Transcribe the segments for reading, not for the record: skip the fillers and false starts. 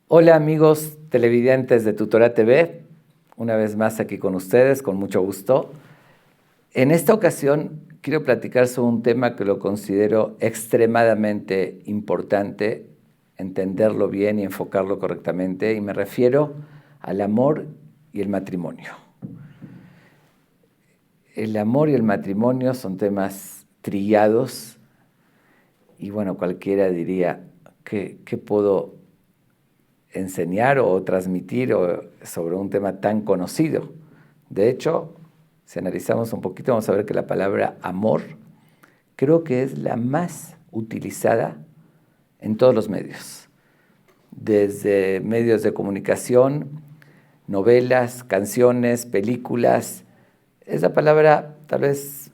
Hola amigos televidentes de Tutorá TV, una vez más aquí con ustedes, con mucho gusto. En esta ocasión quiero platicar sobre un tema que lo considero extremadamente importante, entenderlo bien y enfocarlo correctamente, y me refiero al amor y el matrimonio. El amor y el matrimonio son temas trillados y bueno, cualquiera diría, ¿qué puedo enseñar o transmitir sobre un tema tan conocido? De hecho, si analizamos un poquito, vamos a ver que la palabra amor creo que es la más utilizada en todos los medios, desde medios de comunicación, novelas, canciones, películas. Es la palabra tal vez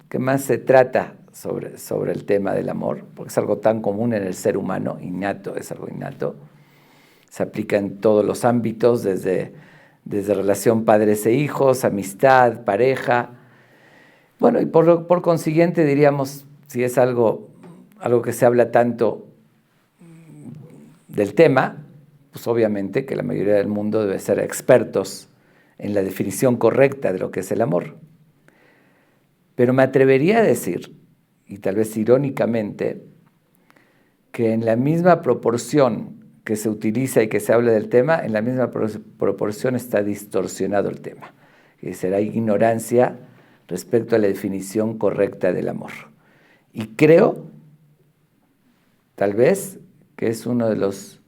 que más se trata sobre el tema del amor, porque es algo tan común en el ser humano, innato, es algo innato. Se aplica en todos los ámbitos, desde relación padres e hijos, amistad, pareja. Bueno, y por consiguiente diríamos, si es algo que se habla tanto del tema, pues obviamente que la mayoría del mundo debe ser expertos en la definición correcta de lo que es el amor. Pero me atrevería a decir, y tal vez irónicamente, que en la misma proporción que se utiliza y que se habla del tema, en la misma proporción está distorsionado el tema. Y será ignorancia respecto a la definición correcta del amor. Y creo, tal vez, que es uno de los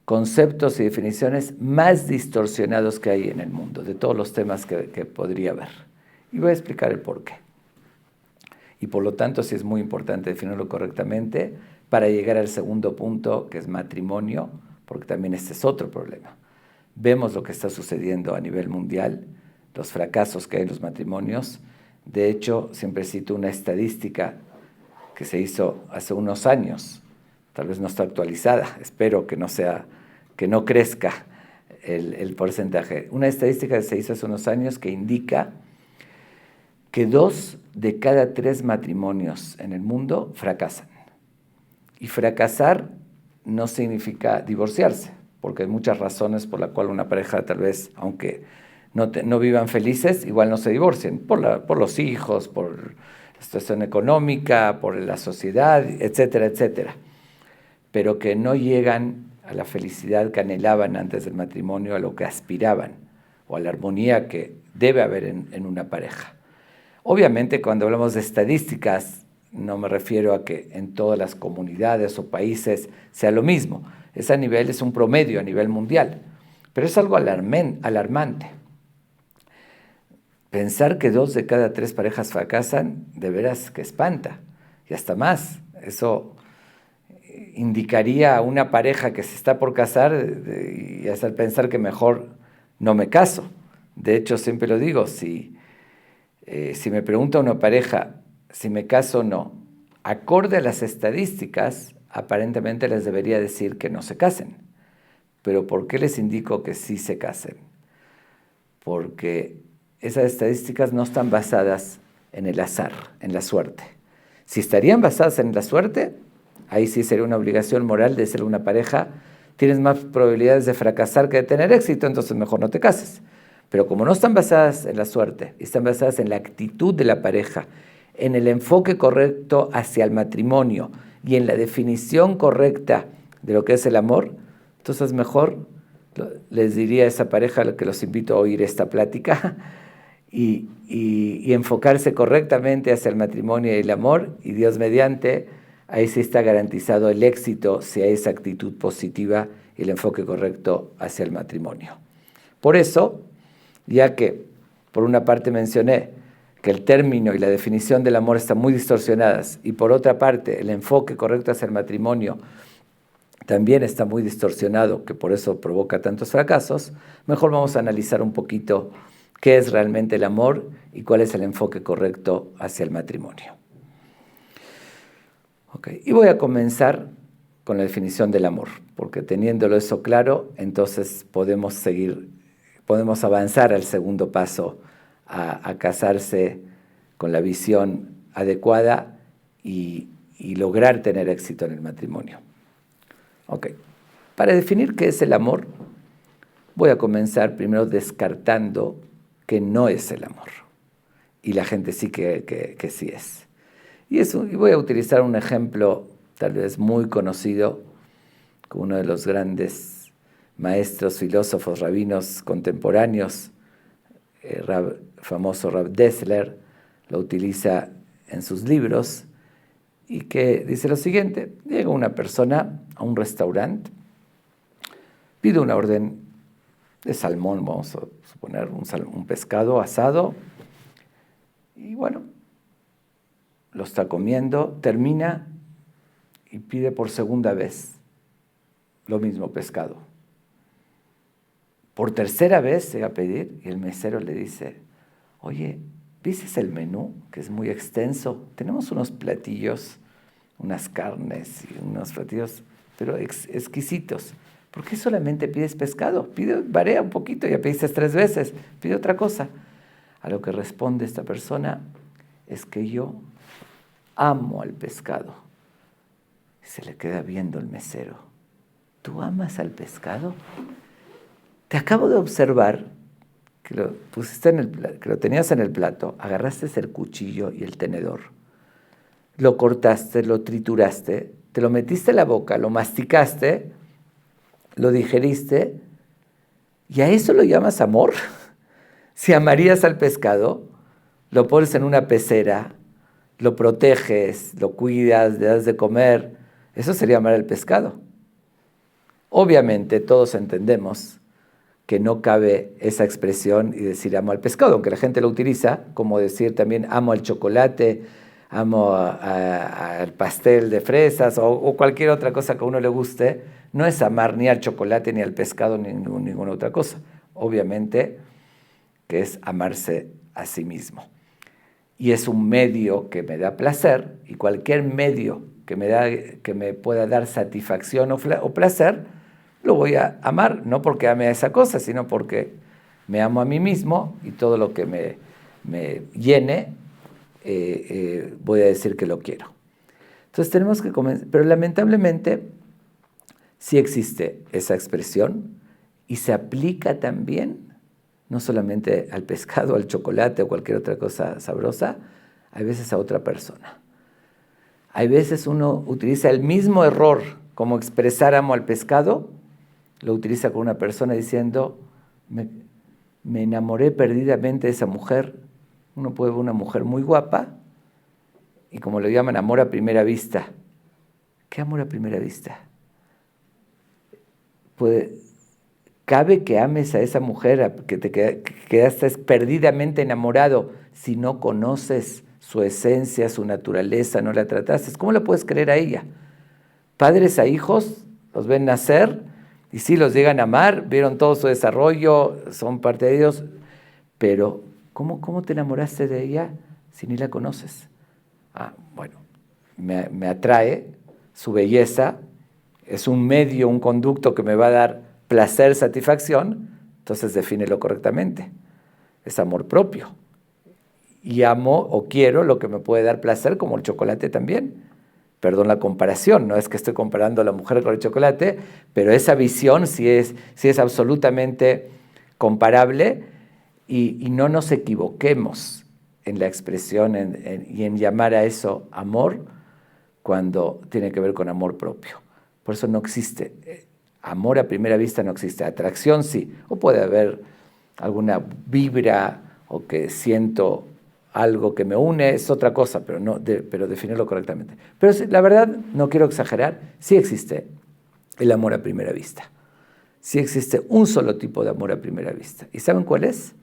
conceptos y definiciones más distorsionados que hay en el mundo, de todos los temas que podría haber. Y voy a explicar el por qué. Y por lo tanto, sí es muy importante definirlo correctamente para llegar al segundo punto, que es matrimonio, porque también este es otro problema. Vemos lo que está sucediendo a nivel mundial, los fracasos que hay en los matrimonios. De hecho, siempre cito una estadística que se hizo hace unos años, tal vez no está actualizada, espero que no crezca el porcentaje. Una estadística que se hizo hace unos años que indica que 2 de cada 3 matrimonios en el mundo fracasan. Y fracasar no significa divorciarse, porque hay muchas razones por las cuales una pareja tal vez, aunque no vivan felices, igual no se divorcien, por los hijos, por la situación económica, por la sociedad, etcétera, etcétera. Pero que no llegan a la felicidad que anhelaban antes del matrimonio, a lo que aspiraban, o a la armonía que debe haber en una pareja. Obviamente, cuando hablamos de estadísticas, no me refiero a que en todas las comunidades o países sea lo mismo. Es un promedio a nivel mundial, pero es algo alarmante. Pensar que 2 de cada 3 parejas fracasan, de veras que espanta, y hasta más. Eso indicaría a una pareja que se está por casar y hacer pensar que mejor no me caso. De hecho, siempre lo digo, si me pregunta una pareja si me caso o no, acorde a las estadísticas, aparentemente les debería decir que no se casen. Pero ¿por qué les indico que sí se casen? Porque esas estadísticas no están basadas en el azar, en la suerte. Si estarían basadas en la suerte, ahí sí sería una obligación moral de ser una pareja. Tienes más probabilidades de fracasar que de tener éxito, entonces mejor no te cases. Pero como no están basadas en la suerte, están basadas en la actitud de la pareja, en el enfoque correcto hacia el matrimonio y en la definición correcta de lo que es el amor, entonces mejor les diría a esa pareja que los invito a oír esta plática y enfocarse correctamente hacia el matrimonio y el amor, y Dios mediante, ahí sí está garantizado el éxito si hay esa actitud positiva y el enfoque correcto hacia el matrimonio. Por eso, ya que por una parte mencioné que el término y la definición del amor están muy distorsionadas, y por otra parte el enfoque correcto hacia el matrimonio también está muy distorsionado, que por eso provoca tantos fracasos, mejor vamos a analizar un poquito qué es realmente el amor y cuál es el enfoque correcto hacia el matrimonio. Y voy a comenzar con la definición del amor, porque teniéndolo eso claro, entonces podemos avanzar al segundo paso, a casarse con la visión adecuada y lograr tener éxito en el matrimonio. Ok, para definir qué es el amor, voy a comenzar primero descartando que no es el amor, y la gente sí que sí es. Y voy a utilizar un ejemplo tal vez muy conocido, como uno de los grandes maestros, filósofos, rabinos contemporáneos, famoso Rav Dessler, lo utiliza en sus libros, y que dice lo siguiente: llega una persona a un restaurante, pide una orden de salmón, vamos a suponer un pescado asado, y bueno, lo está comiendo, termina y pide por segunda vez lo mismo pescado. Por tercera vez se va a pedir y el mesero le dice: oye, ¿viste el menú? Que es muy extenso. Tenemos unos platillos, unas carnes y unos platillos, pero exquisitos. ¿Por qué solamente pides pescado? Varía un poquito, ya pediste 3 veces, pide otra cosa. A lo que responde esta persona: es que yo amo al pescado. Y se le queda viendo el mesero: ¿tú amas al pescado? Te acabo de observar que que lo tenías en el plato, agarraste el cuchillo y el tenedor, lo cortaste, lo trituraste, te lo metiste en la boca, lo masticaste, lo digeriste, ¿y a eso lo llamas amor? Si amarías al pescado, lo pones en una pecera, lo proteges, lo cuidas, le das de comer, eso sería amar al pescado. Obviamente todos entendemos que no cabe esa expresión y decir amo al pescado, aunque la gente lo utiliza, como decir también amo al chocolate, amo al pastel de fresas o cualquier otra cosa que a uno le guste. No es amar ni al chocolate, ni al pescado, ni ninguna otra cosa. Obviamente que es amarse a sí mismo. Y es un medio que me da placer, y cualquier medio que me pueda dar satisfacción o placer, lo voy a amar, no porque ame a esa cosa, sino porque me amo a mí mismo, y todo lo que me llene, voy a decir que lo quiero. Entonces tenemos que comenzar, pero lamentablemente sí existe esa expresión, y se aplica también, no solamente al pescado, al chocolate o cualquier otra cosa sabrosa, hay veces a otra persona. Hay veces uno utiliza el mismo error como expresar amo al pescado, lo utiliza con una persona diciendo: me enamoré perdidamente de esa mujer. Uno puede ver una mujer muy guapa y, como lo llaman, amor a primera vista. ¿Qué amor a primera vista? ¿Cabe que ames a esa mujer, que te quedaste perdidamente enamorado si no conoces su esencia, su naturaleza, no la trataste? ¿Cómo la puedes creer a ella? Padres a hijos, los ven nacer, y sí, los llegan a amar, vieron todo su desarrollo, son parte de ellos, pero ¿cómo te enamoraste de ella si ni la conoces? Bueno, me atrae su belleza, es un medio, un conducto que me va a dar placer, satisfacción, entonces defínelo correctamente. Es amor propio. Y amo o quiero lo que me puede dar placer, como el chocolate también. Perdón la comparación, no es que estoy comparando a la mujer con el chocolate, pero esa visión sí es absolutamente comparable, y no nos equivoquemos en la expresión y en llamar a eso amor cuando tiene que ver con amor propio. Por eso no existe, amor a primera vista no existe, atracción sí, o puede haber alguna vibra o que siento algo que me une, es otra cosa, pero definirlo correctamente. Pero sí, la verdad, no quiero exagerar, sí existe el amor a primera vista. Sí existe un solo tipo de amor a primera vista. ¿Y saben cuál es?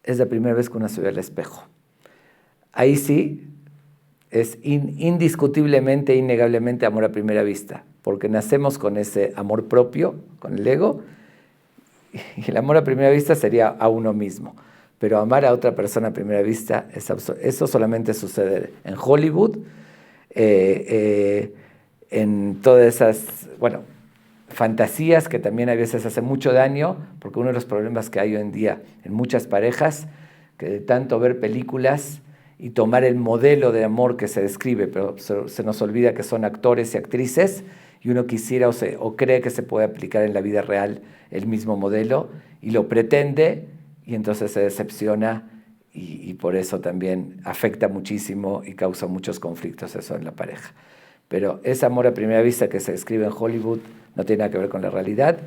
Es la primera vez que uno se ve al espejo. Ahí sí es indiscutiblemente, innegablemente amor a primera vista, porque nacemos con ese amor propio, con el ego, y el amor a primera vista sería a uno mismo. Pero amar a otra persona a primera vista, eso solamente sucede en Hollywood, en todas esas, fantasías que también a veces hacen mucho daño, porque uno de los problemas que hay hoy en día en muchas parejas, que de tanto ver películas y tomar el modelo de amor que se describe, pero se nos olvida que son actores y actrices, y uno quisiera o cree que se puede aplicar en la vida real el mismo modelo, y lo pretende, y entonces se decepciona, y por eso también afecta muchísimo y causa muchos conflictos eso en la pareja. Pero ese amor a primera vista que se describe en Hollywood no tiene nada que ver con la realidad,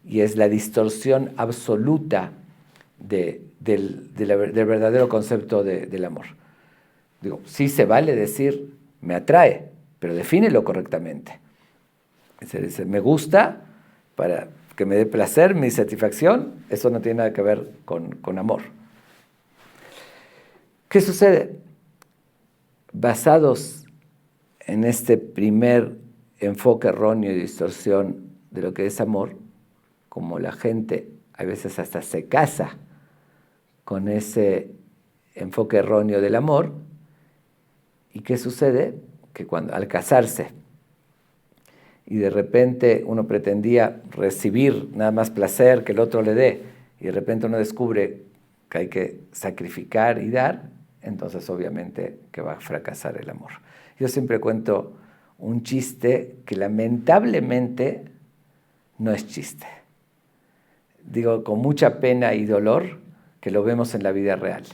y es la distorsión absoluta del verdadero concepto del amor. Digo, sí se vale decir, me atrae, pero defínelo correctamente. Se dice, me gusta para que me dé placer, mi satisfacción, eso no tiene nada que ver con amor. ¿Qué sucede? Basados en este primer enfoque erróneo y distorsión de lo que es amor, como la gente a veces hasta se casa con ese enfoque erróneo del amor. ¿Y qué sucede? Que al casarse y de repente uno pretendía recibir nada más placer que el otro le dé, y de repente uno descubre que hay que sacrificar y dar, entonces obviamente que va a fracasar el amor. Yo siempre cuento un chiste que lamentablemente no es chiste. Digo, con mucha pena y dolor, que lo vemos en la vida real.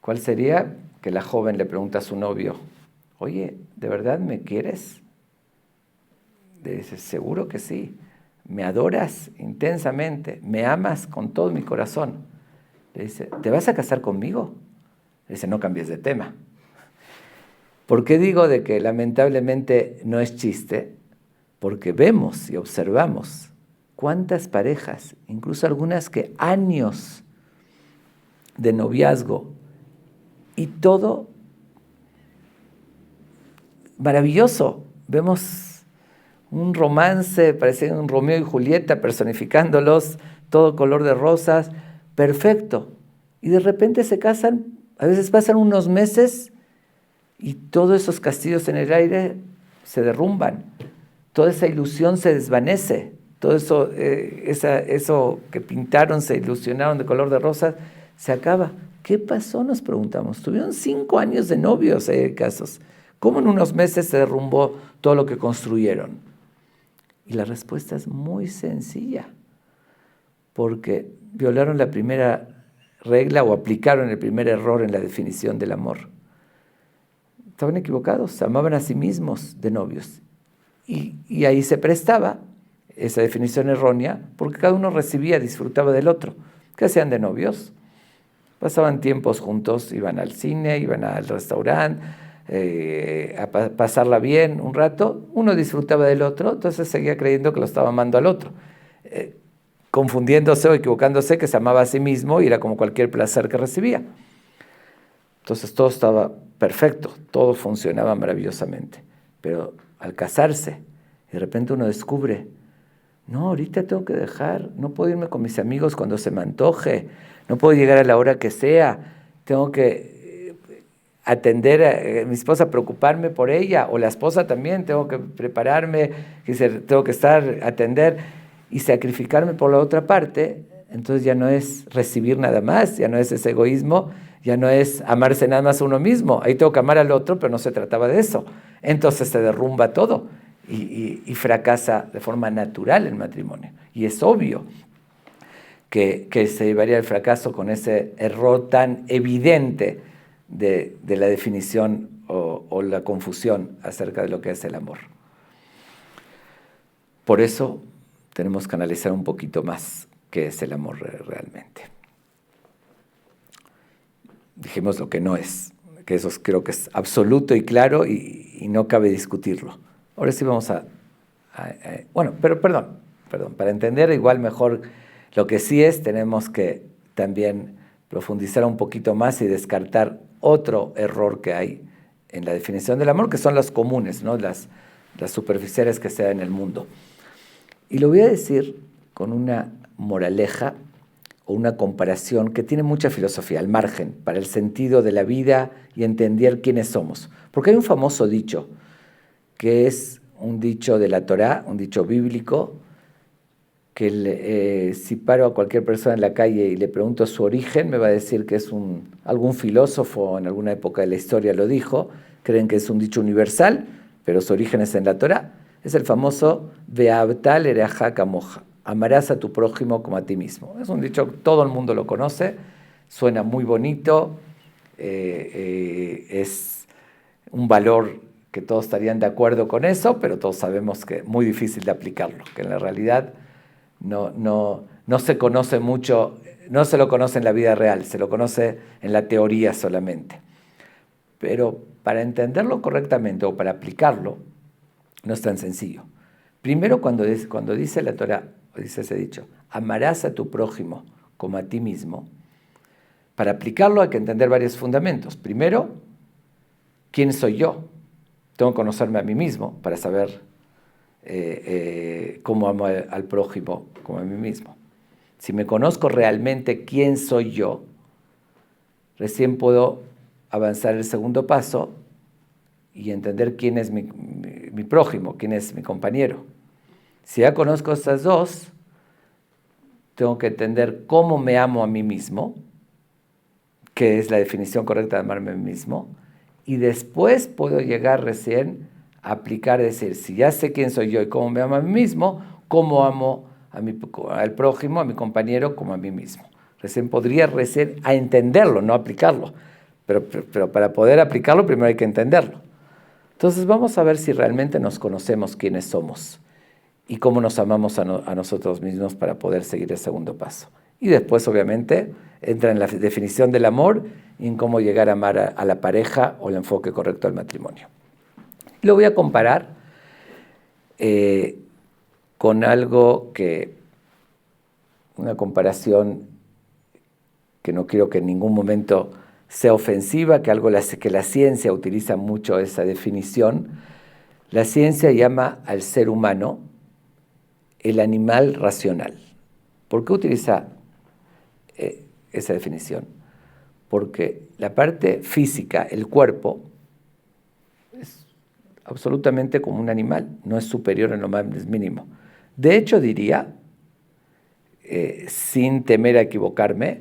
¿Cuál sería? Que la joven le pregunta a su novio, oye, ¿de verdad me quieres? Le dice, seguro que sí. ¿Me adoras intensamente? ¿Me amas con todo mi corazón? Le dice, ¿te vas a casar conmigo? Le dice, no cambies de tema. ¿Por qué digo de que lamentablemente no es chiste? Porque vemos y observamos cuántas parejas, incluso algunas que años de noviazgo y todo maravilloso. Vemos un romance, parece un Romeo y Julieta personificándolos, todo color de rosas, perfecto. Y de repente se casan, a veces pasan unos meses y todos esos castillos en el aire se derrumban, toda esa ilusión se desvanece, todo eso, eso que pintaron, se ilusionaron de color de rosas, se acaba. ¿Qué pasó? Nos preguntamos. Tuvieron 5 años de novios, hay casos. ¿Cómo en unos meses se derrumbó todo lo que construyeron? Y la respuesta es muy sencilla, porque violaron la primera regla o aplicaron el primer error en la definición del amor. Estaban equivocados, se amaban a sí mismos de novios. Y ahí se prestaba esa definición errónea, porque cada uno recibía, disfrutaba del otro. ¿Qué hacían de novios? Pasaban tiempos juntos, iban al cine, iban al restaurante, a pasarla bien un rato. Uno disfrutaba del otro, entonces seguía creyendo que lo estaba amando al otro. Confundiéndose o equivocándose que se amaba a sí mismo y era como cualquier placer que recibía. Entonces todo estaba perfecto, todo funcionaba maravillosamente. Pero al casarse, de repente uno descubre, no, ahorita tengo que dejar, no puedo irme con mis amigos cuando se me antoje, no puedo llegar a la hora que sea, tengo que atender a mi esposa, preocuparme por ella, o la esposa también, tengo que prepararme, tengo que atender y sacrificarme por la otra parte. Entonces ya no es recibir nada más, ya no es ese egoísmo, ya no es amarse nada más a uno mismo. Ahí tengo que amar al otro, pero no se trataba de eso. Entonces se derrumba todo y fracasa de forma natural el matrimonio. Y es obvio que se llevaría al fracaso con ese error tan evidente de la definición o la confusión acerca de lo que es el amor. Por eso tenemos que analizar un poquito más qué es el amor realmente. Dijimos lo que no es, que eso creo que es absoluto y claro y no cabe discutirlo. Ahora sí vamos perdón, para entender igual mejor lo que sí es, tenemos que también profundizar un poquito más y descartar otro error que hay en la definición del amor, que son las comunes, ¿no? Las superficiales que se dan en el mundo. Y lo voy a decir con una moraleja o una comparación que tiene mucha filosofía al margen para el sentido de la vida y entender quiénes somos. Porque hay un famoso dicho que es un dicho de la Torá, un dicho bíblico, que si paro a cualquier persona en la calle y le pregunto su origen, me va a decir que es algún filósofo en alguna época de la historia lo dijo, creen que es un dicho universal, pero su origen es en la Torá. Es el famoso Ve'ahavta lereaja kamoja, amarás a tu prójimo como a ti mismo. Es un dicho que todo el mundo lo conoce, suena muy bonito, es un valor que todos estarían de acuerdo con eso, pero todos sabemos que es muy difícil de aplicarlo, que en la realidad no se conoce mucho, no se lo conoce en la vida real, se lo conoce en la teoría solamente. Pero para entenderlo correctamente o para aplicarlo, no es tan sencillo. Primero, cuando dice la Torá, dice ese dicho, amarás a tu prójimo como a ti mismo, para aplicarlo hay que entender varios fundamentos. Primero, ¿quién soy yo? Tengo que conocerme a mí mismo para saber cómo amo al prójimo como a mí mismo. Si me conozco realmente quién soy yo, recién puedo avanzar el segundo paso y entender quién es mi prójimo, quién es mi compañero. Si ya conozco estas dos, tengo que entender cómo me amo a mí mismo, que es la definición correcta de amarme a mí mismo, y después puedo llegar recién a aplicar, decir, si ya sé quién soy yo y cómo me amo a mí mismo, cómo amo al prójimo, a mi compañero, como a mí mismo. Recién podría a entenderlo, no aplicarlo. Pero para poder aplicarlo, primero hay que entenderlo. Entonces vamos a ver si realmente nos conocemos quiénes somos y cómo nos amamos a nosotros mismos para poder seguir el segundo paso. Y después, obviamente, entra en la definición del amor y en cómo llegar a amar a la pareja o el enfoque correcto al matrimonio. Lo voy a comparar con algo una comparación que no quiero que en ningún momento sea ofensiva, que la ciencia utiliza mucho esa definición. La ciencia llama al ser humano el animal racional. ¿Por qué utiliza esa definición? Porque la parte física, el cuerpo, es absolutamente como un animal, no es superior en lo más mínimo. De hecho, diría, sin temer a equivocarme,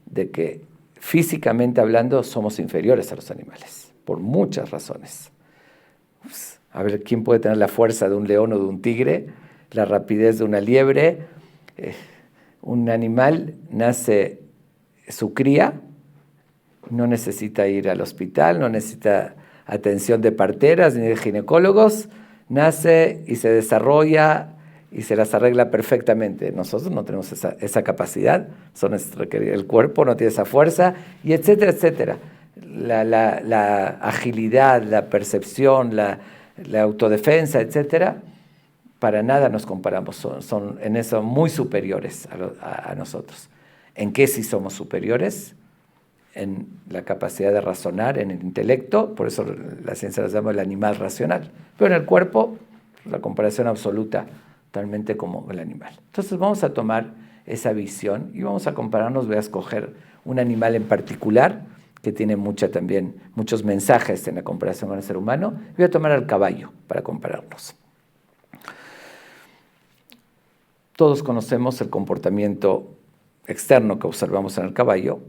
de que físicamente hablando somos inferiores a los animales, por muchas razones. A ver, ¿quién puede tener la fuerza de un león o de un tigre? La rapidez de una liebre. Un animal nace su cría, no necesita ir al hospital, no necesita atención de parteras ni de ginecólogos, nace y se desarrolla y se las arregla perfectamente. Nosotros no tenemos esa capacidad, el cuerpo no tiene esa fuerza, y etcétera, etcétera. La agilidad, la percepción, la autodefensa, etcétera, para nada nos comparamos, son en eso muy superiores a nosotros. ¿En qué sí somos superiores? En la capacidad de razonar, en el intelecto, por eso la ciencia lo llama el animal racional. Pero en el cuerpo, la comparación absoluta, totalmente como el animal. Entonces vamos a tomar esa visión y vamos a compararnos, voy a escoger un animal en particular que tiene muchos mensajes en la comparación con el ser humano. Voy a tomar al caballo para compararnos. Todos conocemos el comportamiento externo que observamos en el caballo.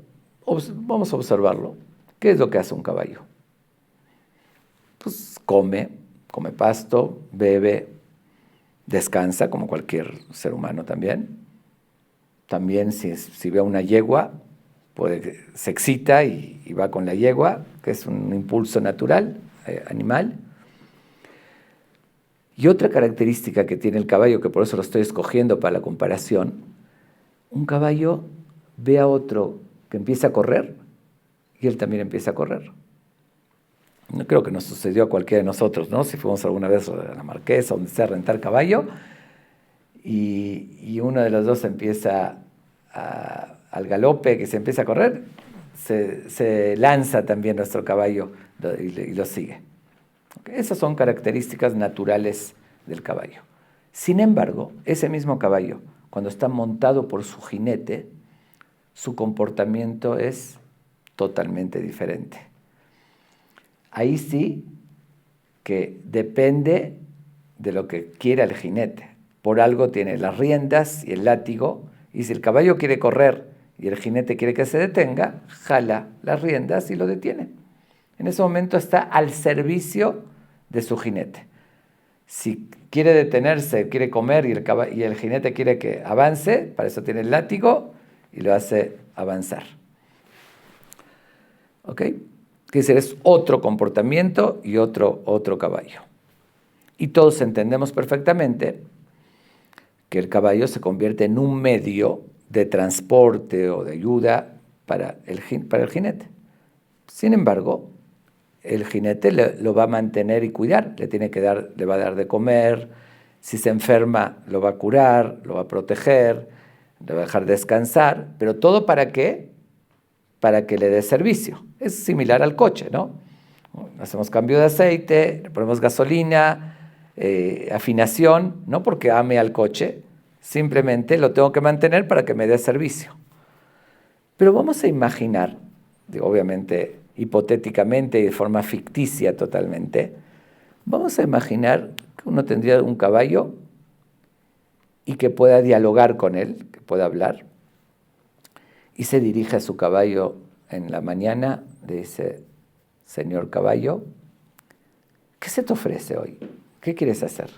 Vamos a observarlo. ¿Qué es lo que hace un caballo? Pues come pasto, bebe, descansa, como cualquier ser humano también. También si ve a una yegua, se excita y va con la yegua, que es un impulso natural, animal. Y otra característica que tiene el caballo, que por eso lo estoy escogiendo para la comparación, un caballo ve a otro que empieza a correr y él también empieza a correr. No creo que nos sucedió a cualquiera de nosotros, ¿no? Si fuimos alguna vez a la Marquesa, donde sea, a rentar caballo, y uno de los dos empieza al galope, que se empieza a correr, se lanza también nuestro caballo y lo sigue. Esas son características naturales del caballo. Sin embargo, ese mismo caballo, cuando está montado por su jinete, su comportamiento es totalmente diferente. Ahí sí que depende de lo que quiera el jinete. Por algo tiene las riendas y el látigo, y si el caballo quiere correr y el jinete quiere que se detenga, jala las riendas y lo detiene. En ese momento está al servicio de su jinete. Si quiere detenerse, quiere comer y el jinete quiere que avance, para eso tiene el látigo y lo hace avanzar. ¿Ok? Quiere decir, es otro comportamiento y otro caballo. Y todos entendemos perfectamente que el caballo se convierte en un medio de transporte o de ayuda para el jinete. Sin embargo, el jinete lo va a mantener y cuidar, le va a dar de comer, si se enferma lo va a curar, lo va a proteger, le va a dejar descansar, pero todo ¿para qué? Para que le dé servicio. Es similar al coche, ¿no? Hacemos cambio de aceite, le ponemos gasolina, afinación, no porque ame al coche, simplemente lo tengo que mantener para que me dé servicio. Pero vamos a imaginar, obviamente hipotéticamente y de forma ficticia totalmente, vamos a imaginar que uno tendría un caballo y que pueda dialogar con él, que pueda hablar, y se dirige a su caballo en la mañana, le dice: señor caballo, ¿qué se te ofrece hoy? ¿Qué quieres hacer?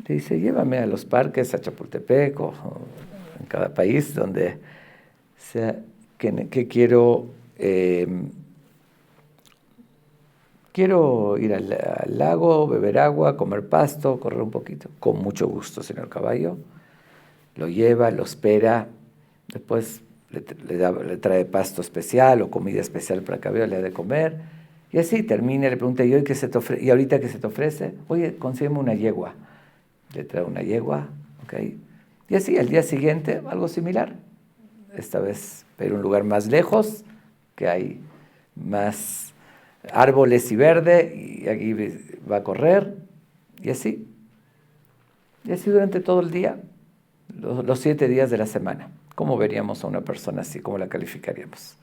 Le dice: llévame a los parques, a Chapultepec o en cada país donde sea que quiero ir al lago, beber agua, comer pasto, correr un poquito. Con mucho gusto, señor caballo. Lo lleva, lo espera, después le trae pasto especial o comida especial para el caballo, le da de comer. Y así termina, le pregunta: ¿y hoy qué se te ofrece? ¿Y ahorita qué se te ofrece? Oye, consígueme una yegua. Le trae una yegua, ¿ok? Y así, al día siguiente, algo similar. Esta vez, pero un lugar más lejos, que hay más árboles y verde, y aquí va a correr, y así. Y así durante todo el día, los 7 días de la semana. ¿Cómo veríamos a una persona así? ¿Cómo la calificaríamos?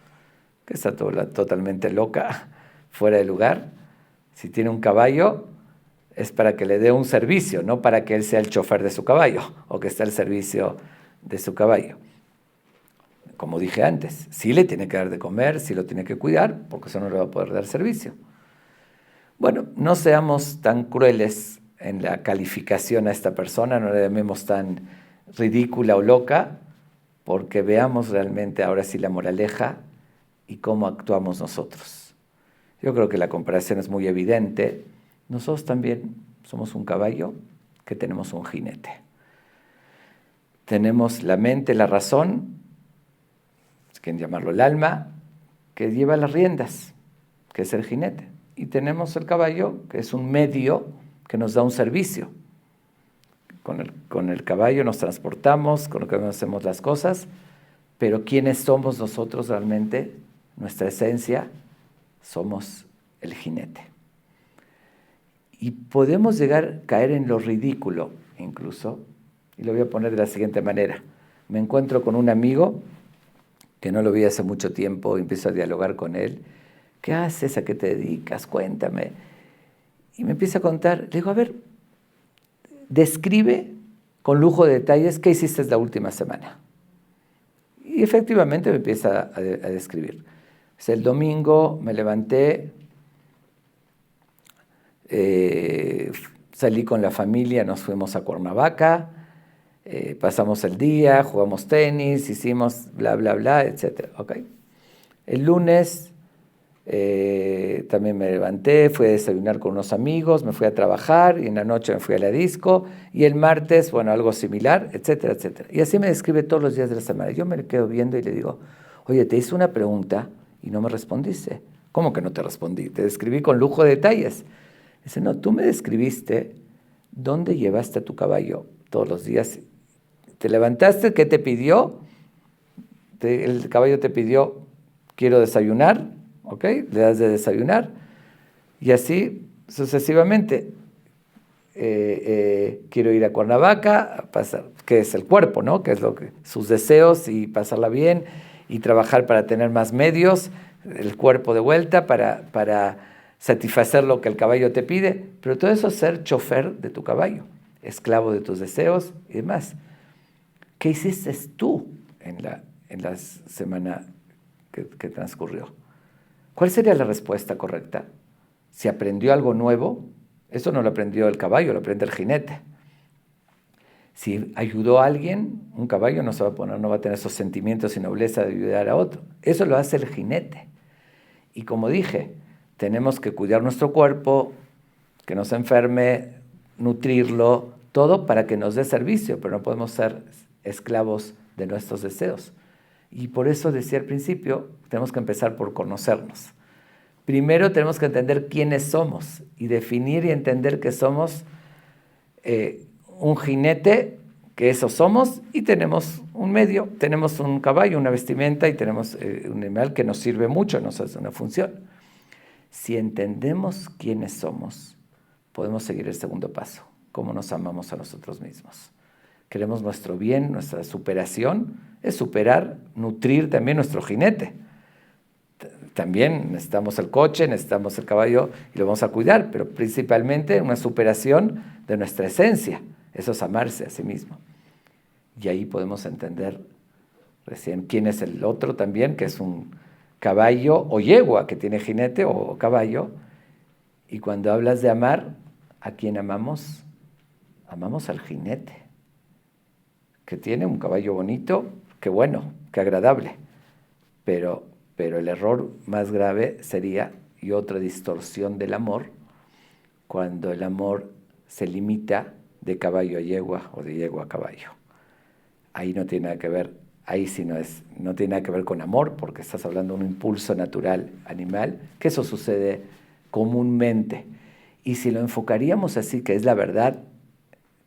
Que está totalmente loca, fuera de lugar. Si tiene un caballo, es para que le dé un servicio, no para que él sea el chofer de su caballo o que esté al servicio de su caballo. Como dije antes, sí le tiene que dar de comer, sí lo tiene que cuidar, porque eso no le va a poder dar servicio. Bueno, no seamos tan crueles en la calificación a esta persona, no le llamemos tan ridícula o loca, porque veamos realmente ahora sí la moraleja y cómo actuamos nosotros. Yo creo que la comparación es muy evidente. Nosotros también somos un caballo que tenemos un jinete. Tenemos la mente, la razón, si quieren llamarlo el alma, que lleva las riendas, que es el jinete. Y tenemos el caballo, que es un medio que nos da un servicio. Con el caballo nos transportamos, con el caballo hacemos las cosas, pero ¿quiénes somos nosotros realmente? Nuestra esencia, somos el jinete. Y podemos caer en lo ridículo incluso, y lo voy a poner de la siguiente manera. Me encuentro con un amigo que no lo vi hace mucho tiempo, y empiezo a dialogar con él. ¿Qué haces? ¿A qué te dedicas? Cuéntame. Y me empieza a contar. Le digo: a ver, describe con lujo de detalles qué hiciste la última semana. Y efectivamente me empieza a describir. El domingo me levanté, salí con la familia, nos fuimos a Cuernavaca, pasamos el día, jugamos tenis, hicimos bla, bla, bla, etc. ¿Okay? El lunes también me levanté, fui a desayunar con unos amigos, me fui a trabajar y en la noche me fui a la disco, y el martes, bueno, algo similar, etcétera, etcétera. Y así me describe todos los días de la semana. Yo me quedo viendo y le digo: oye, te hice una pregunta y no me respondiste. ¿Cómo que no te respondí? Te describí con lujo de detalles. Dice: no, tú me describiste dónde llevaste a tu caballo todos los días. Te levantaste, ¿qué te pidió? El caballo te pidió: quiero desayunar, ¿ok? Le das de desayunar, y así sucesivamente. Quiero ir a Cuernavaca, a pasar, que es el cuerpo, ¿no? Que es sus deseos, y pasarla bien y trabajar para tener más medios, el cuerpo de vuelta para satisfacer lo que el caballo te pide, pero todo eso es ser chofer de tu caballo, esclavo de tus deseos y demás. ¿Qué hiciste tú en la semana que transcurrió? ¿Cuál sería la respuesta correcta? Si aprendió algo nuevo, eso no lo aprendió el caballo, lo aprende el jinete. Si ayudó a alguien, un caballo no se va a poner, no va a tener esos sentimientos y nobleza de ayudar a otro. Eso lo hace el jinete. Y como dije, tenemos que cuidar nuestro cuerpo, que no se enferme, nutrirlo, todo para que nos dé servicio, pero no podemos ser esclavos de nuestros deseos. Y por eso decía al principio, tenemos que empezar por conocernos. Primero tenemos que entender quiénes somos y definir y entender que somos un jinete, que eso somos, y tenemos un medio, tenemos un caballo, una vestimenta y tenemos un animal que nos sirve mucho, nos hace una función. Si entendemos quiénes somos, podemos seguir el segundo paso, cómo nos amamos a nosotros mismos. Queremos nuestro bien, nuestra superación, es superar, nutrir también nuestro jinete. También necesitamos el coche, necesitamos el caballo y lo vamos a cuidar, pero principalmente una superación de nuestra esencia. Eso es amarse a sí mismo. Y ahí podemos entender recién quién es el otro también, que es un caballo o yegua que tiene jinete o caballo. Y cuando hablas de amar, ¿a quién amamos? Amamos al jinete, que tiene un caballo bonito, que bueno, que agradable. Pero el error más grave sería, y otra distorsión del amor, cuando el amor se limita de caballo a yegua o de yegua a caballo. Ahí no tiene nada que ver, ahí sí no tiene nada que ver con amor, porque estás hablando de un impulso natural animal, que eso sucede comúnmente. Y si lo enfocaríamos así, que es la verdad,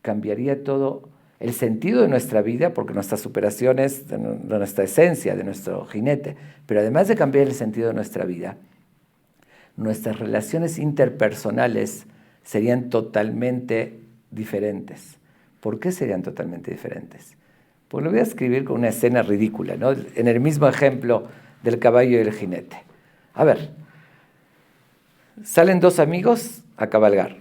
cambiaría todo el sentido de nuestra vida, porque nuestra superación es de nuestra esencia, de nuestro jinete. Pero además de cambiar el sentido de nuestra vida, nuestras relaciones interpersonales serían totalmente diferentes. ¿Por qué serían totalmente diferentes? Pues lo voy a escribir con una escena ridícula, ¿no? En el mismo ejemplo del caballo y el jinete. A ver, salen dos amigos a cabalgar,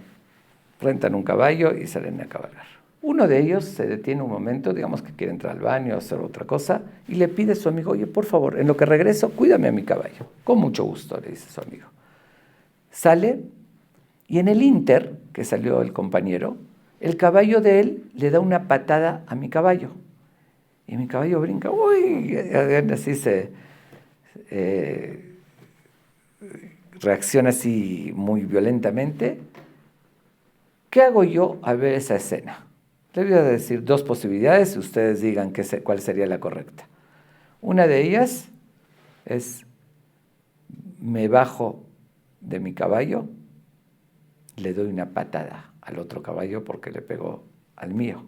rentan un caballo y salen a cabalgar. Uno de ellos se detiene un momento, digamos que quiere entrar al baño o hacer otra cosa, y le pide a su amigo, oye, por favor, en lo que regreso, cuídame a mi caballo. Con mucho gusto, le dice su amigo. Sale, y en el ínter, que salió el compañero, el caballo de él le da una patada a mi caballo. Y mi caballo brinca, uy, así reacciona así muy violentamente. ¿Qué hago yo al ver esa escena? Les voy a decir dos posibilidades y ustedes digan cuál sería la correcta. Una de ellas es, me bajo de mi caballo, le doy una patada al otro caballo porque le pegó al mío.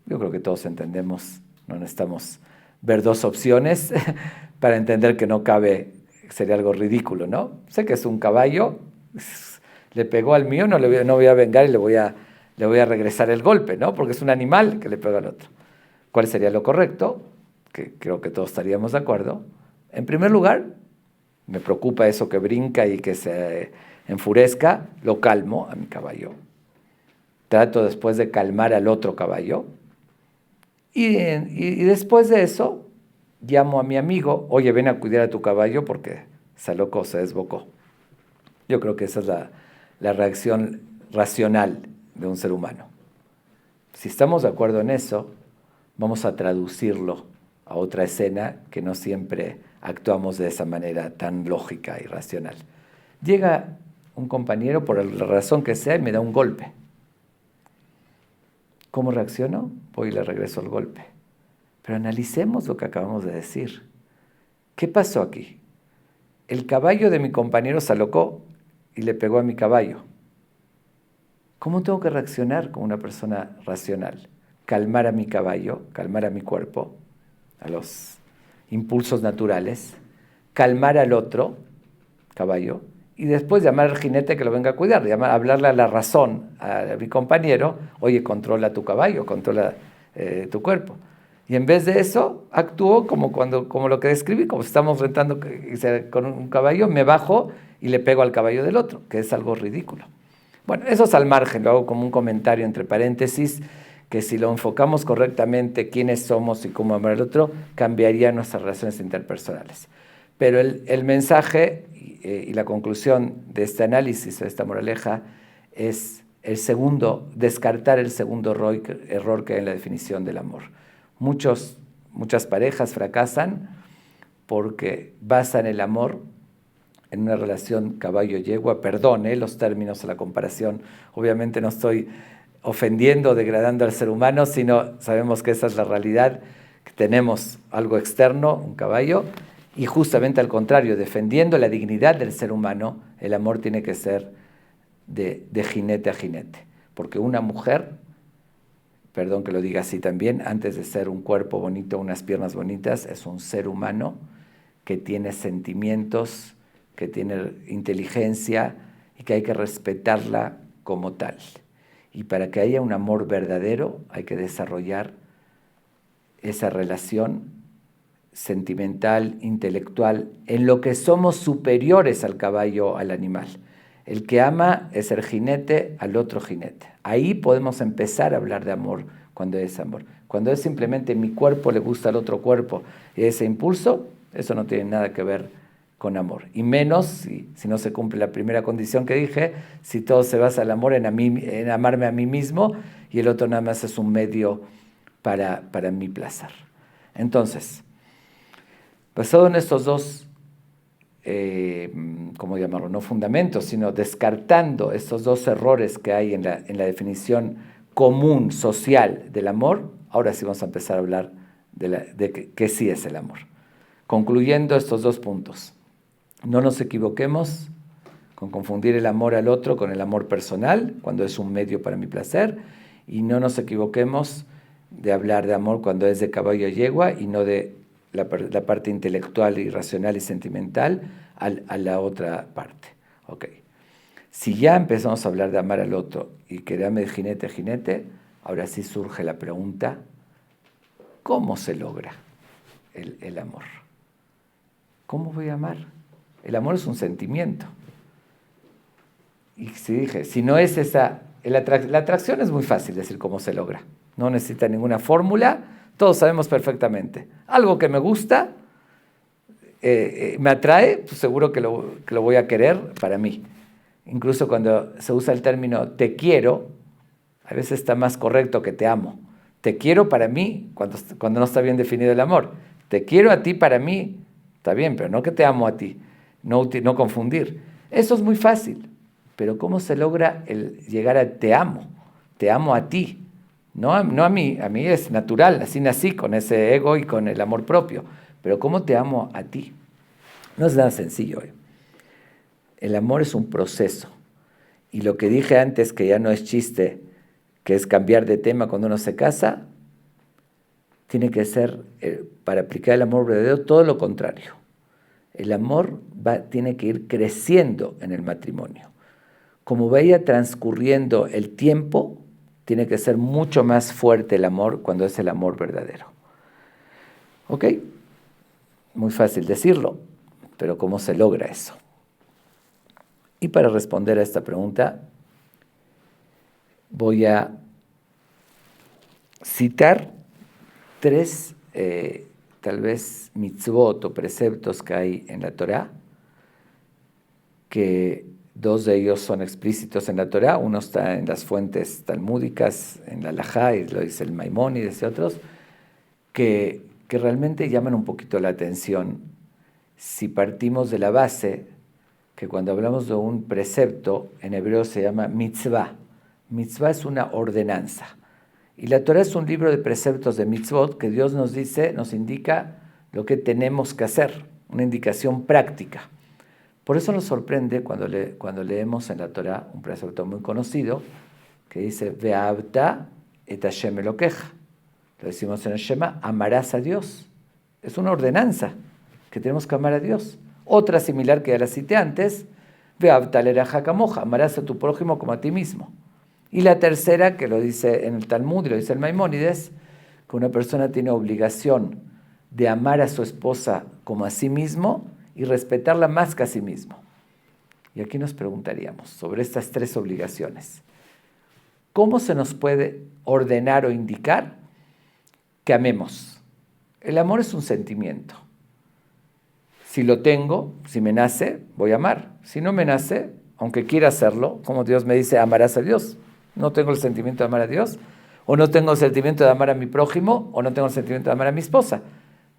Yo creo que todos entendemos, no necesitamos ver dos opciones para entender que no cabe, sería algo ridículo, ¿no? Sé que es un caballo, le pegó al mío, no voy a vengar y le voy a regresar el golpe, ¿no? Porque es un animal que le pega al otro. ¿Cuál sería lo correcto? Que creo que todos estaríamos de acuerdo. En primer lugar, me preocupa eso que brinca y que se enfurezca, lo calmo a mi caballo. Trato después de calmar al otro caballo. Y después de eso, llamo a mi amigo, oye, ven a cuidar a tu caballo porque se alocó, se desbocó. Yo creo que esa es la reacción racional de un ser humano. Si estamos de acuerdo en eso, vamos a traducirlo a otra escena que no siempre actuamos de esa manera tan lógica y racional. Llega un compañero, por la razón que sea, y me da un golpe. ¿Cómo reacciono? Voy y le regreso el golpe. Pero analicemos lo que acabamos de decir. ¿Qué pasó aquí? El caballo de mi compañero se alocó y le pegó a mi caballo. ¿Cómo tengo que reaccionar como una persona racional? Calmar a mi caballo, calmar a mi cuerpo, a los impulsos naturales, calmar al otro caballo y después llamar al jinete que lo venga a cuidar, hablarle a la razón a mi compañero, oye, controla tu caballo, controla tu cuerpo. Y en vez de eso, actúo como lo que describí, como si estamos rentando con un caballo, me bajo y le pego al caballo del otro, que es algo ridículo. Bueno, eso es al margen, lo hago como un comentario entre paréntesis, que si lo enfocamos correctamente, quiénes somos y cómo amar al otro, cambiaría nuestras relaciones interpersonales. Pero el mensaje y la conclusión de este análisis, de esta moraleja, es descartar el segundo error que hay en la definición del amor. Muchas parejas fracasan porque basan el amor en una relación caballo-yegua. Perdone los términos, la comparación. Obviamente no estoy ofendiendo o degradando al ser humano, sino sabemos que esa es la realidad, que tenemos algo externo, un caballo, y justamente al contrario, defendiendo la dignidad del ser humano, el amor tiene que ser de jinete a jinete. Porque una mujer, perdón que lo diga así también, antes de ser un cuerpo bonito, unas piernas bonitas, es un ser humano que tiene sentimientos, que tiene inteligencia y que hay que respetarla como tal. Y para que haya un amor verdadero hay que desarrollar esa relación sentimental, intelectual, en lo que somos superiores al caballo, al animal. El que ama es el jinete al otro jinete. Ahí podemos empezar a hablar de amor cuando es amor. Cuando es simplemente mi cuerpo le gusta al otro cuerpo y ese impulso, eso no tiene nada que ver con amor. Y menos si no se cumple la primera condición que dije, si todo se basa el amor en amarme a mí mismo y el otro nada más es un medio para mi placer. Entonces, basado en estos dos, ¿cómo llamarlo? No fundamentos, sino descartando estos dos errores que hay en la definición común, social del amor, ahora sí vamos a empezar a hablar de qué sí es el amor. Concluyendo estos dos puntos. No nos equivoquemos con confundir el amor al otro con el amor personal, cuando es un medio para mi placer, y no nos equivoquemos de hablar de amor cuando es de caballo y yegua y no de la parte intelectual y racional y sentimental a la otra parte. Okay. Si ya empezamos a hablar de amar al otro y quedarme de jinete a jinete, ahora sí surge la pregunta, ¿cómo se logra el amor? ¿Cómo voy a amar? El amor es un sentimiento. Y si no es esa, la atracción es muy fácil decir cómo se logra. No necesita ninguna fórmula, todos sabemos perfectamente. Algo que me gusta, me atrae, pues seguro que lo voy a querer para mí. Incluso cuando se usa el término te quiero, a veces está más correcto que te amo. Te quiero para mí, cuando no está bien definido el amor. Te quiero a ti para mí, está bien, pero no que te amo a ti. No confundir. Eso es muy fácil, pero ¿cómo se logra el llegar a te amo a ti? No a mí es natural, así nací con ese ego y con el amor propio, pero ¿cómo te amo a ti? No es nada sencillo. El amor es un proceso, y lo que dije antes, que ya no es chiste, que es cambiar de tema cuando uno se casa, tiene que ser, para aplicar el amor verdadero, todo lo contrario. El amor tiene que ir creciendo en el matrimonio. Como vaya transcurriendo el tiempo, tiene que ser mucho más fuerte el amor cuando es el amor verdadero. ¿Ok? Muy fácil decirlo, pero ¿cómo se logra eso? Y para responder a esta pregunta, voy a citar 3 tal vez mitzvot o preceptos que hay en la Torá, que 2 de ellos son explícitos en la Torá, uno está en las fuentes talmúdicas, en la Halajá, y lo dice el Maimónides y otros, que realmente llaman un poquito la atención si partimos de la base que cuando hablamos de un precepto, en hebreo se llama mitzvah. Mitzvah es una ordenanza. Y la Torá es un libro de preceptos de mitzvot que Dios nos dice, nos indica lo que tenemos que hacer, una indicación práctica. Por eso nos sorprende cuando leemos en la Torá un precepto muy conocido que dice, Ve'ahavta et Hashem Elokeja. Lo decimos en el Shema, amarás a Dios. Es una ordenanza que tenemos que amar a Dios. Otra similar que ya la cité antes, Ve'ahavta le'reaja kamoja, amarás a tu prójimo como a ti mismo. Y la tercera, que lo dice en el Talmud y lo dice el Maimónides, que una persona tiene obligación de amar a su esposa como a sí mismo y respetarla más que a sí mismo. Y aquí nos preguntaríamos sobre estas 3 obligaciones. ¿Cómo se nos puede ordenar o indicar que amemos? El amor es un sentimiento. Si lo tengo, si me nace, voy a amar. Si no me nace, aunque quiera hacerlo, como Dios me dice, amarás a Dios. No tengo el sentimiento de amar a Dios, o no tengo el sentimiento de amar a mi prójimo, o no tengo el sentimiento de amar a mi esposa.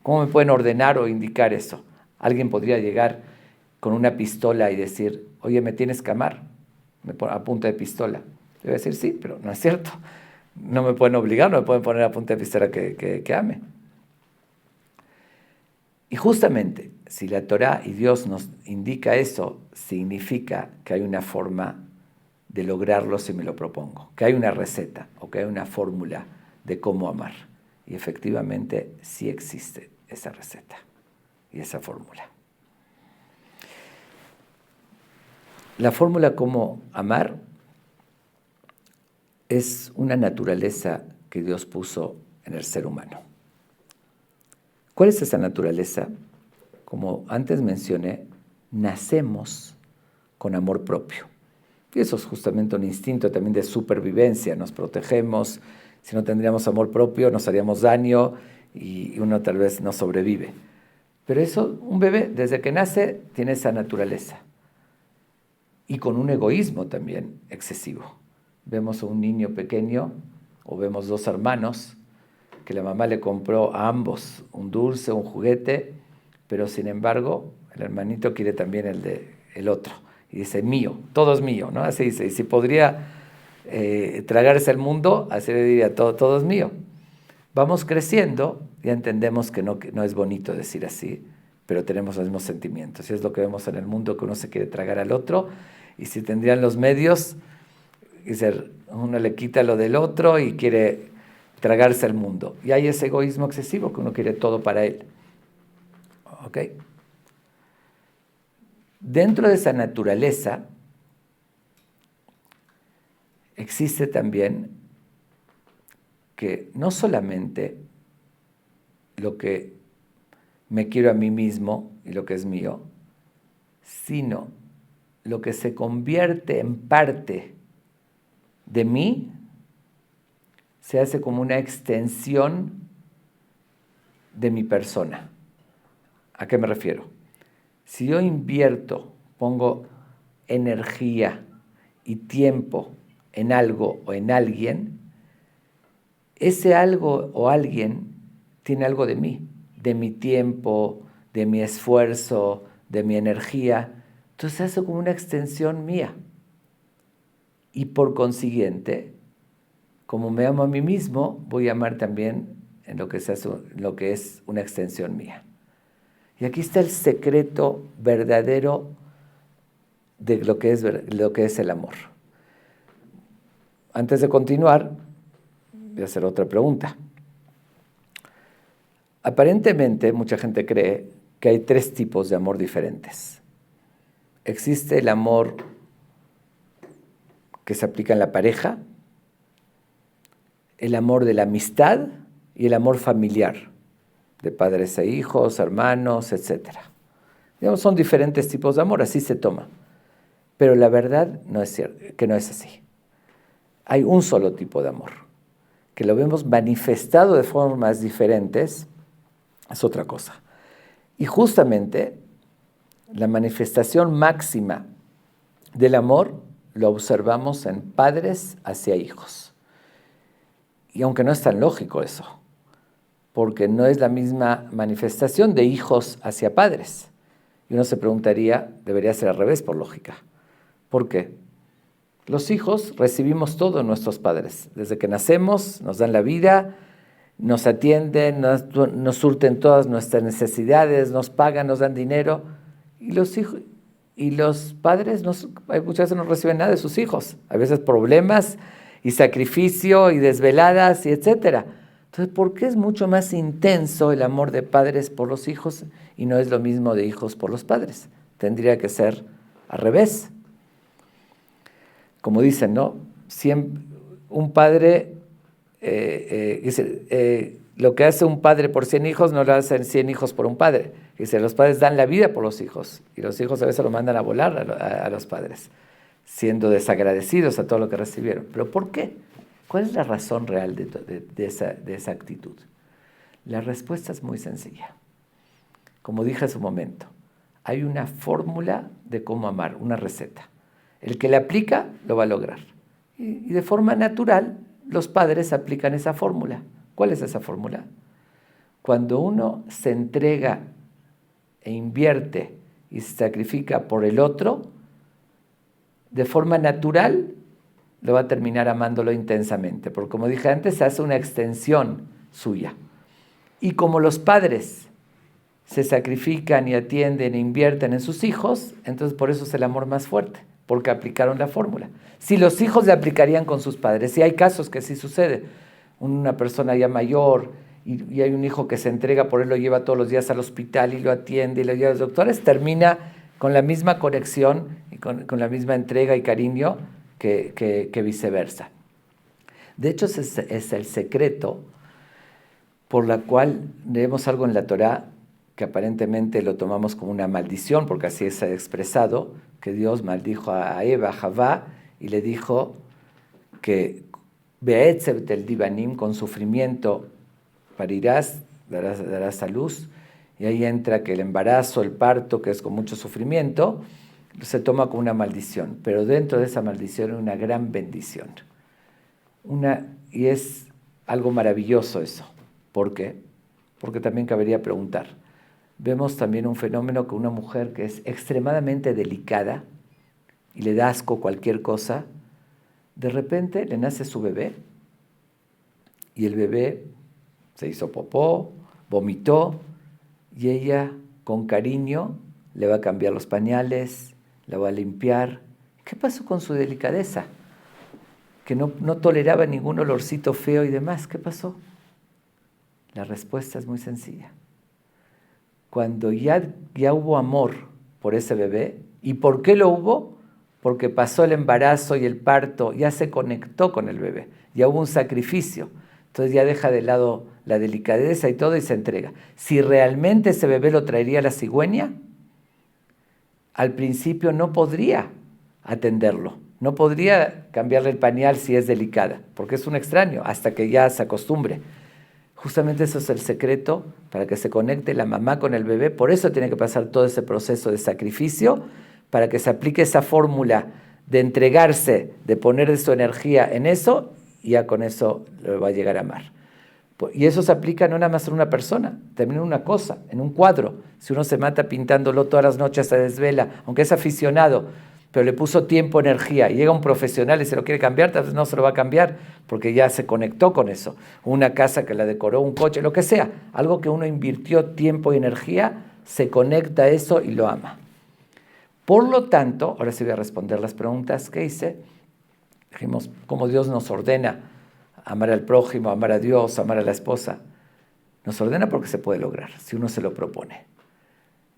¿Cómo me pueden ordenar o indicar eso? Alguien podría llegar con una pistola y decir, oye, me tienes que amar, a punta de pistola. Le voy a decir, sí, pero no es cierto. No me pueden obligar, no me pueden poner a punta de pistola que ame. Y justamente, si la Torá y Dios nos indica eso, significa que hay una forma de lograrlo si me lo propongo, que hay una receta o que hay una fórmula de cómo amar. Y efectivamente sí existe esa receta y esa fórmula. La fórmula cómo amar es una naturaleza que Dios puso en el ser humano. ¿Cuál es esa naturaleza? Como antes mencioné, nacemos con amor propio. Y eso es justamente un instinto también de supervivencia. Nos protegemos. Si no tendríamos amor propio, nos haríamos daño y uno tal vez no sobrevive. Pero eso, un bebé, desde que nace, tiene esa naturaleza. Y con un egoísmo también excesivo. Vemos a un niño pequeño o vemos 2 hermanos que la mamá le compró a ambos un dulce, un juguete, pero sin embargo el hermanito quiere también el otro. Y dice, mío, todo es mío, ¿no? Así dice, y si podría tragarse el mundo, así le diría, todo es mío. Vamos creciendo y entendemos que no es bonito decir así, pero tenemos los mismos sentimientos. Y es lo que vemos en el mundo, que uno se quiere tragar al otro, y si tendrían los medios, uno le quita lo del otro y quiere tragarse el mundo. Y hay ese egoísmo excesivo, que uno quiere todo para él. ¿Ok? Dentro de esa naturaleza existe también que no solamente lo que me quiero a mí mismo y lo que es mío, sino lo que se convierte en parte de mí, se hace como una extensión de mi persona. ¿A qué me refiero? Si yo invierto, pongo energía y tiempo en algo o en alguien, ese algo o alguien tiene algo de mí, de mi tiempo, de mi esfuerzo, de mi energía. Entonces se hace como una extensión mía. Y por consiguiente, como me amo a mí mismo, voy a amar también en lo que es una extensión mía. Y aquí está el secreto verdadero de lo que es el amor. Antes de continuar, voy a hacer otra pregunta. Aparentemente, mucha gente cree que hay 3 tipos de amor diferentes. Existe el amor que se aplica en la pareja, el amor de la amistad y el amor familiar, de padres a hijos, hermanos, etc. Digamos, son diferentes tipos de amor, así se toma. Pero la verdad no es cierto, que no es así. Hay un solo tipo de amor, que lo vemos manifestado de formas diferentes, es otra cosa. Y justamente la manifestación máxima del amor lo observamos en padres hacia hijos. Y aunque no es tan lógico eso, porque no es la misma manifestación de hijos hacia padres. Y uno se preguntaría, debería ser al revés por lógica. ¿Por qué? Los hijos recibimos todo de nuestros padres. Desde que nacemos, nos dan la vida, nos atienden, nos surten todas nuestras necesidades, nos pagan, nos dan dinero. Y los padres muchas veces no reciben nada de sus hijos. A veces problemas y sacrificio y desveladas y etcétera. Entonces, ¿por qué es mucho más intenso el amor de padres por los hijos y no es lo mismo de hijos por los padres? Tendría que ser al revés. Como dicen, ¿no? Un padre lo que hace un padre por 100 hijos no lo hacen 100 hijos por un padre. Dice, los padres dan la vida por los hijos y los hijos a veces lo mandan a volar a los padres, siendo desagradecidos a todo lo que recibieron. ¿Pero por qué? ¿Cuál es la razón real de esa actitud? La respuesta es muy sencilla. Como dije hace un momento, hay una fórmula de cómo amar, una receta. El que la aplica lo va a lograr. Y de forma natural, los padres aplican esa fórmula. ¿Cuál es esa fórmula? Cuando uno se entrega e invierte y se sacrifica por el otro, de forma natural lo va a terminar amándolo intensamente, porque como dije antes, se hace una extensión suya. Y como los padres se sacrifican y atienden e invierten en sus hijos, entonces por eso es el amor más fuerte, porque aplicaron la fórmula. Si los hijos la aplicarían con sus padres, y hay casos que sí sucede, una persona ya mayor y hay un hijo que se entrega por él, lo lleva todos los días al hospital y lo atiende y lo lleva a los doctores, termina con la misma conexión y con la misma entrega y cariño que viceversa. De hecho, ese es el secreto por la cual leemos algo en la Torá que aparentemente lo tomamos como una maldición, porque así es expresado, que Dios maldijo a Eva, a Javá, y le dijo que Be'etzev tel divanim, con sufrimiento parirás, darás a luz, y ahí entra que el embarazo, el parto, que es con mucho sufrimiento, se toma como una maldición, pero dentro de esa maldición hay una gran bendición. Y es algo maravilloso eso. ¿Por qué? Porque también cabería preguntar. Vemos también un fenómeno que una mujer que es extremadamente delicada y le da asco cualquier cosa, de repente le nace su bebé y el bebé se hizo popó, vomitó y ella con cariño le va a cambiar los pañales, la va a limpiar. ¿Qué pasó con su delicadeza? Que no toleraba ningún olorcito feo y demás. ¿Qué pasó? La respuesta es muy sencilla. Cuando ya hubo amor por ese bebé, ¿y por qué lo hubo? Porque pasó el embarazo y el parto, ya se conectó con el bebé, ya hubo un sacrificio, entonces ya deja de lado la delicadeza y todo y se entrega. Si realmente ese bebé lo traería la cigüeña, al principio no podría atenderlo, no podría cambiarle el pañal si es delicada, porque es un extraño, hasta que ya se acostumbre. Justamente eso es el secreto para que se conecte la mamá con el bebé. Por eso tiene que pasar todo ese proceso de sacrificio, para que se aplique esa fórmula de entregarse, de poner su energía en eso, y ya con eso lo va a llegar a amar. Y eso se aplica no nada más en una persona, también en una cosa, en un cuadro. Si uno se mata pintándolo todas las noches, se desvela, aunque es aficionado, pero le puso tiempo, energía, y llega un profesional y se lo quiere cambiar, tal vez no se lo va a cambiar, porque ya se conectó con eso. Una casa que la decoró, un coche, lo que sea, algo que uno invirtió tiempo y energía, se conecta a eso y lo ama. Por lo tanto, ahora sí voy a responder las preguntas que hice. Dijimos cómo Dios nos ordena amar al prójimo, amar a Dios, amar a la esposa. Nos ordena porque se puede lograr, si uno se lo propone.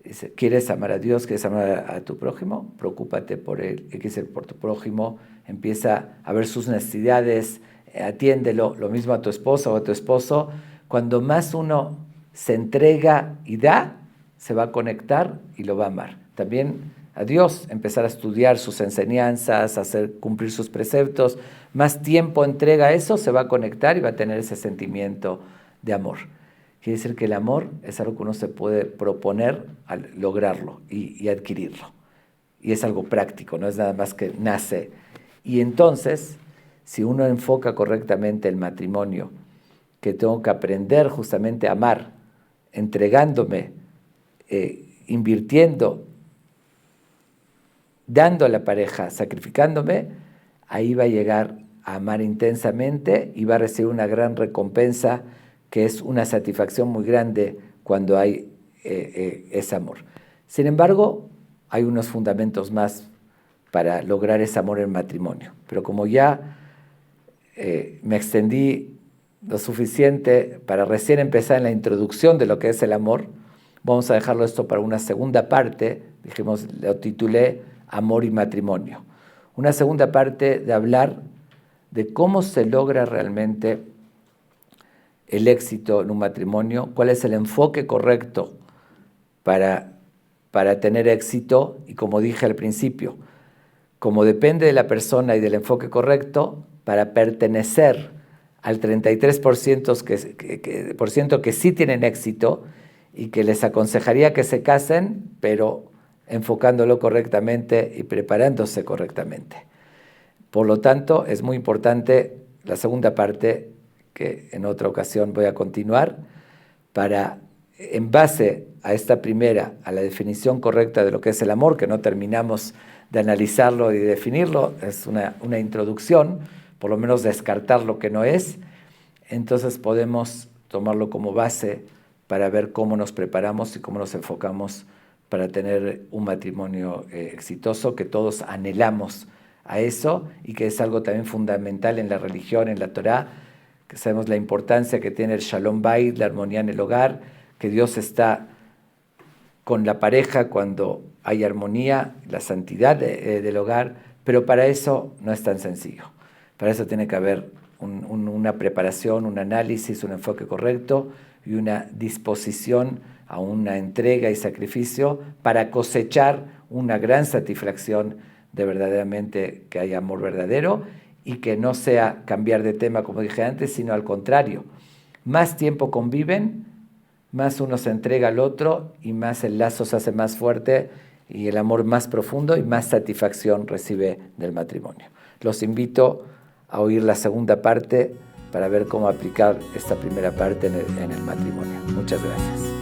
Dice, ¿quieres amar a Dios? ¿Quieres amar a tu prójimo? Preocúpate por él, por tu prójimo. Empieza a ver sus necesidades, atiéndelo. Lo mismo a tu esposa o a tu esposo. Cuando más uno se entrega y da, se va a conectar y lo va a amar. También a Dios, empezar a estudiar sus enseñanzas, hacer cumplir sus preceptos. Más tiempo entrega a eso, se va a conectar y va a tener ese sentimiento de amor. Quiere decir que el amor es algo que uno se puede proponer al lograrlo y adquirirlo. Y es algo práctico, no es nada más que nace. Y entonces, si uno enfoca correctamente el matrimonio, que tengo que aprender justamente a amar, entregándome, invirtiendo, dando a la pareja, sacrificándome, ahí va a llegar a amar intensamente y va a recibir una gran recompensa, que es una satisfacción muy grande cuando hay ese amor. Sin embargo, hay unos fundamentos más para lograr ese amor en matrimonio. Pero como ya me extendí lo suficiente para recién empezar en la introducción de lo que es el amor, vamos a dejarlo esto para una segunda parte. Dijimos, lo titulé Amor y Matrimonio. Una segunda parte de hablar de cómo se logra realmente el éxito en un matrimonio, cuál es el enfoque correcto para tener éxito. Y como dije al principio, como depende de la persona y del enfoque correcto, para pertenecer al 33% que sí tienen éxito y que les aconsejaría que se casen, pero enfocándolo correctamente y preparándose correctamente. Por lo tanto, es muy importante la segunda parte, que en otra ocasión voy a continuar, para, en base a esta primera, a la definición correcta de lo que es el amor, que no terminamos de analizarlo y definirlo, es una introducción, por lo menos descartar lo que no es, entonces podemos tomarlo como base para ver cómo nos preparamos y cómo nos enfocamos para tener un matrimonio exitoso, que todos anhelamos a eso y que es algo también fundamental en la religión, en la Torá, que sabemos la importancia que tiene el Shalom Bayit, la armonía en el hogar, que Dios está con la pareja cuando hay armonía, la santidad del hogar, pero para eso no es tan sencillo. Para eso tiene que haber una preparación, un análisis, un enfoque correcto y una disposición a una entrega y sacrificio para cosechar una gran satisfacción de verdaderamente que haya amor verdadero y que no sea cambiar de tema, como dije antes, sino al contrario. Más tiempo conviven, más uno se entrega al otro y más el lazo se hace más fuerte y el amor más profundo y más satisfacción recibe del matrimonio. Los invito a oír la segunda parte para ver cómo aplicar esta primera parte en el matrimonio. Muchas gracias.